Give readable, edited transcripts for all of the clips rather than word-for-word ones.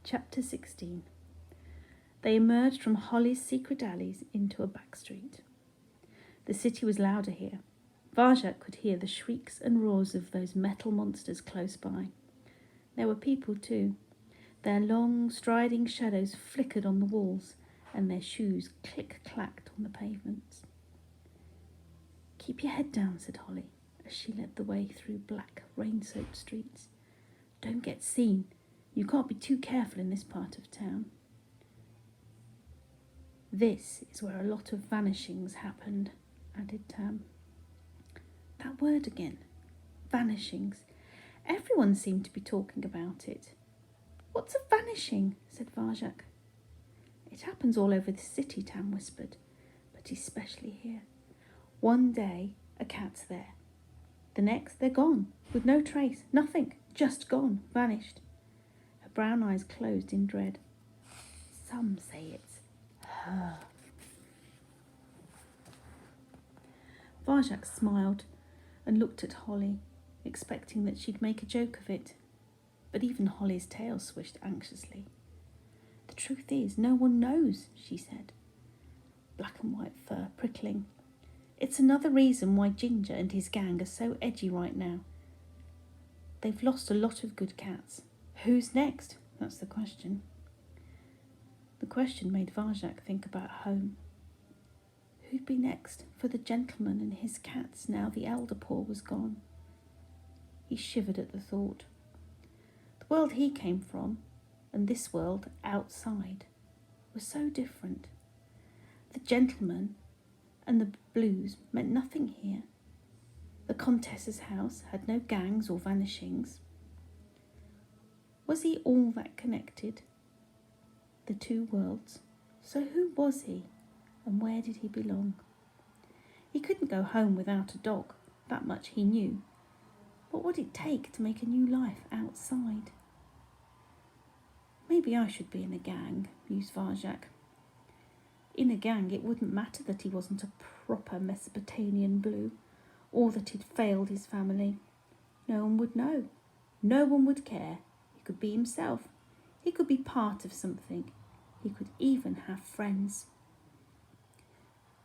Chapter 16. They emerged from Holly's secret alleys into a back street. The city was louder here. Varjak could hear the shrieks and roars of those metal monsters close by. There were people too. Their long, striding shadows flickered on the walls, and their shoes click-clacked on the pavements. "Keep your head down," said Holly, as she led the way through black, rain-soaked streets. "Don't get seen. You can't be too careful in this part of town." "This is where a lot of vanishings happened," added Tam. That word again. Vanishings. Everyone seemed to be talking about it. "What's a vanishing?" said Varjak. "It happens all over the city," Tam whispered, "but especially here. One day a cat's there. The next they're gone, with no trace, nothing, just gone, vanished." Her brown eyes closed in dread. "Some say it's her." Varjak smiled and looked at Holly, expecting that she'd make a joke of it. But even Holly's tail swished anxiously. "The truth is, no one knows," she said, black and white fur prickling. "It's another reason why Ginger and his gang are so edgy right now. They've lost a lot of good cats. Who's next? That's the question." The question made Varjak think about home. Who'd be next for the gentleman and his cats now the elder paw was gone? He shivered at the thought. The world he came from, and this world outside, were so different. The gentleman and the blues meant nothing here. The Contessa's house had no gangs or vanishings. Was he all that connected? The two worlds. So who was he, and where did he belong? He couldn't go home without a dog, that much he knew. What would it take to make a new life outside? "Maybe I should be in a gang," mused Varjak. In a gang it wouldn't matter that he wasn't a proper Mesopotamian blue, or that he'd failed his family. No one would know. No one would care. He could be himself. He could be part of something. He could even have friends.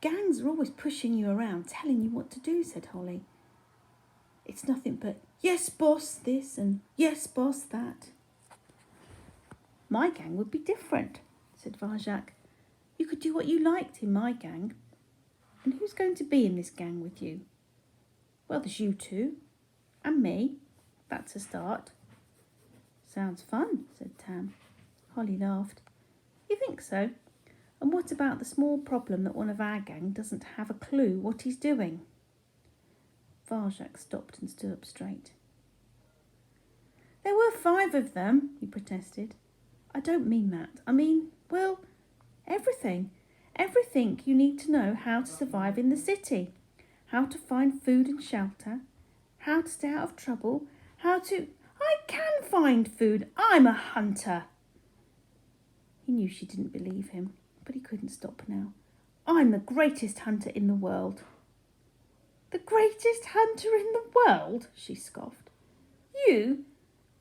"Gangs are always pushing you around, telling you what to do," said Holly. "It's nothing but, 'Yes, boss,' this, and 'Yes, boss,' that." "My gang would be different," said Varjak. "You could do what you liked in my gang. And who's going to be in this gang with you?" "Well, there's you two. And me. That's a start." "Sounds fun," said Tam. Holly laughed. "You think so? And what about the small problem that one of our gang doesn't have a clue what he's doing?" Varjak stopped and stood up straight. "There were 5 of them," he protested. "I don't mean that. I mean, well, everything. Everything you need to know how to survive in the city. How to find food and shelter. How to stay out of trouble. How to—" "I can find food. I'm a hunter." He knew she didn't believe him, but he couldn't stop now. "I'm the greatest hunter in the world." "The greatest hunter in the world?" she scoffed. "You,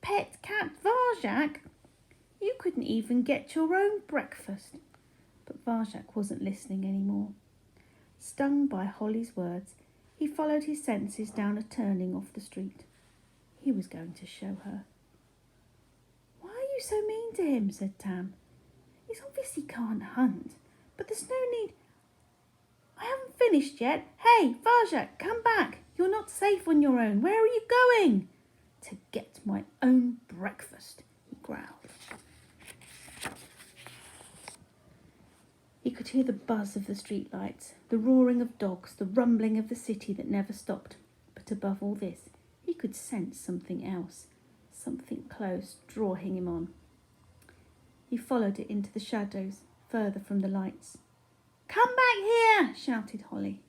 pet cat Varjak? You couldn't even get your own breakfast." But Varjak wasn't listening anymore. Stung by Holly's words, he followed his senses down a turning off the street. He was going to show her. "Why are you so mean to him?" said Tam. "He obviously can't hunt, but there's no need—" "I haven't finished yet. Hey, Varjak, come back. You're not safe on your own. Where are you going?" "To get my own breakfast," he growled. He could hear the buzz of the streetlights, the roaring of dogs, the rumbling of the city that never stopped. But above all this, he could sense something else, something close, drawing him on. He followed it into the shadows, further from the lights. "Come back here!" shouted Holly.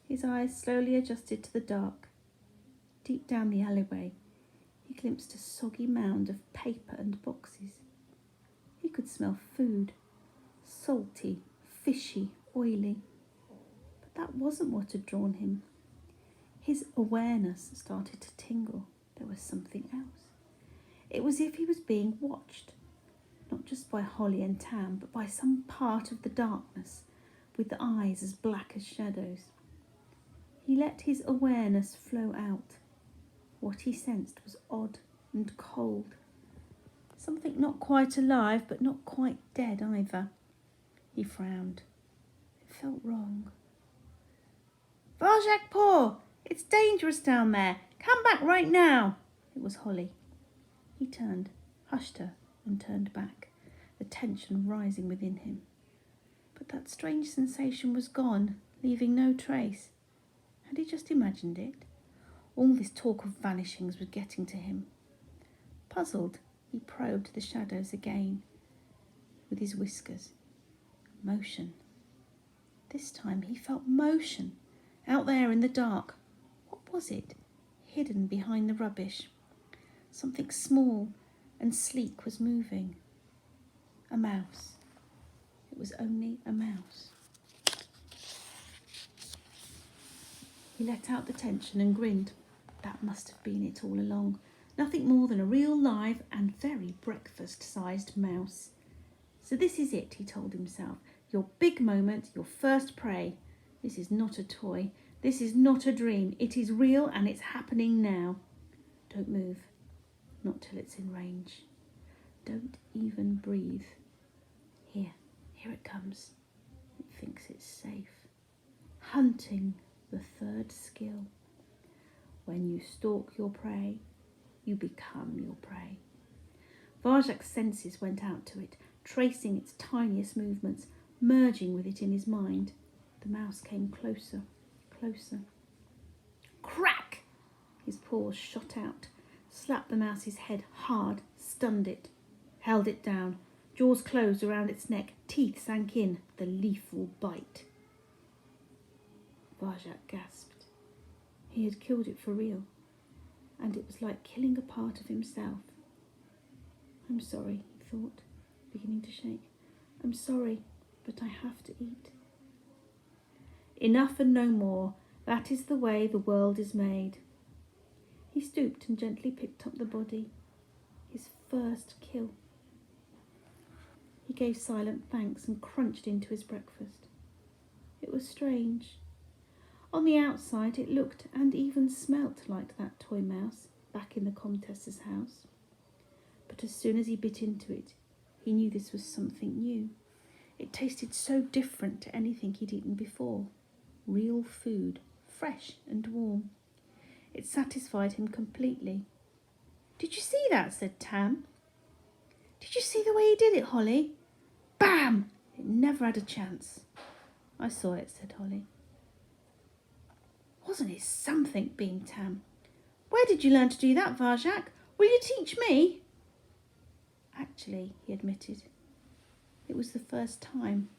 His eyes slowly adjusted to the dark. Deep down the alleyway, he glimpsed a soggy mound of paper and boxes. He could smell food. Salty, fishy, oily. But that wasn't what had drawn him. His awareness started to tingle. There was something else. It was as if he was being watched. just by Holly and Tam, but by some part of the darkness, with the eyes as black as shadows. He let his awareness flow out. What he sensed was odd and cold. Something not quite alive, but not quite dead either. He frowned. It felt wrong. Varjak Paw! It's dangerous down there. Come back right now. It was Holly. He turned, hushed her, and turned back, the tension rising within him. But that strange sensation was gone, leaving no trace. Had he just imagined it? All this talk of vanishings was getting to him. Puzzled, he probed the shadows again with his whiskers. Motion. This time he felt motion, out there in the dark. What was it? Hidden behind the rubbish. Something small and sleek was moving. A mouse. It was only a mouse. He let out the tension and grinned. That must have been it all along. Nothing more than a real live and very breakfast-sized mouse. So this is it, he told himself. Your big moment, your first prey. This is not a toy. This is not a dream. It is real and it's happening now. Don't move. Not till it's in range. Don't even breathe. Here it comes. It thinks it's safe. Hunting, the third skill. When you stalk your prey, you become your prey. Varjak's senses went out to it, tracing its tiniest movements, merging with it in his mind. The mouse came closer, closer. Crack! His paws shot out, slapped the mouse's head hard, stunned it, held it down. Jaws closed around its neck, teeth sank in, the lethal bite. Varjak gasped. He had killed it for real, and it was like killing a part of himself. I'm sorry, he thought, beginning to shake. I'm sorry, but I have to eat. Enough and no more. That is the way the world is made. He stooped and gently picked up the body. His first kill. He gave silent thanks and crunched into his breakfast. It was strange. On the outside it looked and even smelt like that toy mouse back in the Comtesse's house. But as soon as he bit into it, he knew this was something new. It tasted so different to anything he'd eaten before. Real food, fresh and warm. It satisfied him completely. Did you see that? Said Tam. Did you see the way he did it, Holly? Bam! It never had a chance. I saw it, said Holly. Wasn't it something? Beamed Tam. Where did you learn to do that, Varjak? Will you teach me? Actually, he admitted, it was the first time.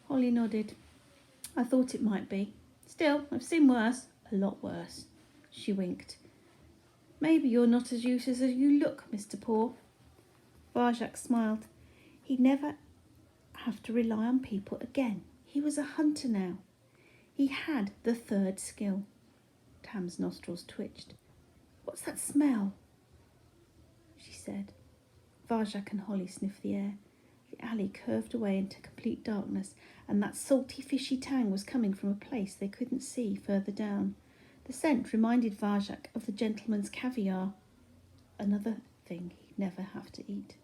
Holly nodded. I thought it might be. Still, I've seen worse. A lot worse. She winked. Maybe you're not as useless as you look, Mr. Paw. Varjak smiled. He'd never have to rely on people again. He was a hunter now. He had the third skill. Tam's nostrils twitched. What's that smell? She said. Varjak and Holly sniffed the air. The alley curved away into complete darkness, and that salty, fishy tang was coming from a place they couldn't see further down. The scent reminded Varjak of the gentleman's caviar. Another thing he'd never have to eat.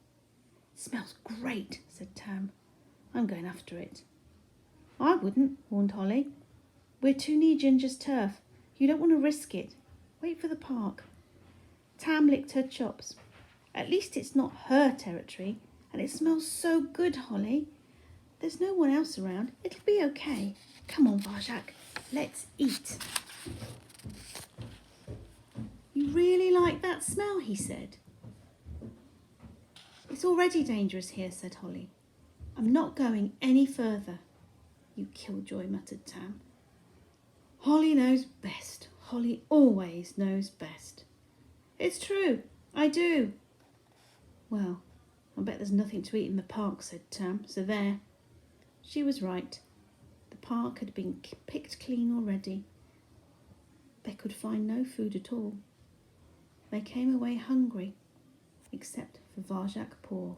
It smells great, said Tam. I'm going after it. I wouldn't, warned Holly. We're too near Ginger's turf. You don't want to risk it. Wait for the park. Tam licked her chops. At least it's not her territory, and it smells so good, Holly. There's no one else around. It'll be okay. Come on, Varjak. Let's eat. You really like that smell, he said. It's already dangerous here, said Holly. I'm not going any further. You killjoy, muttered Tam. Holly knows best. Holly always knows best. It's true. I do. Well, I bet there's nothing to eat in the park, said Tam, so there. She was right. The park had been picked clean already. They could find no food at all. They came away hungry, except for Varjak Paw.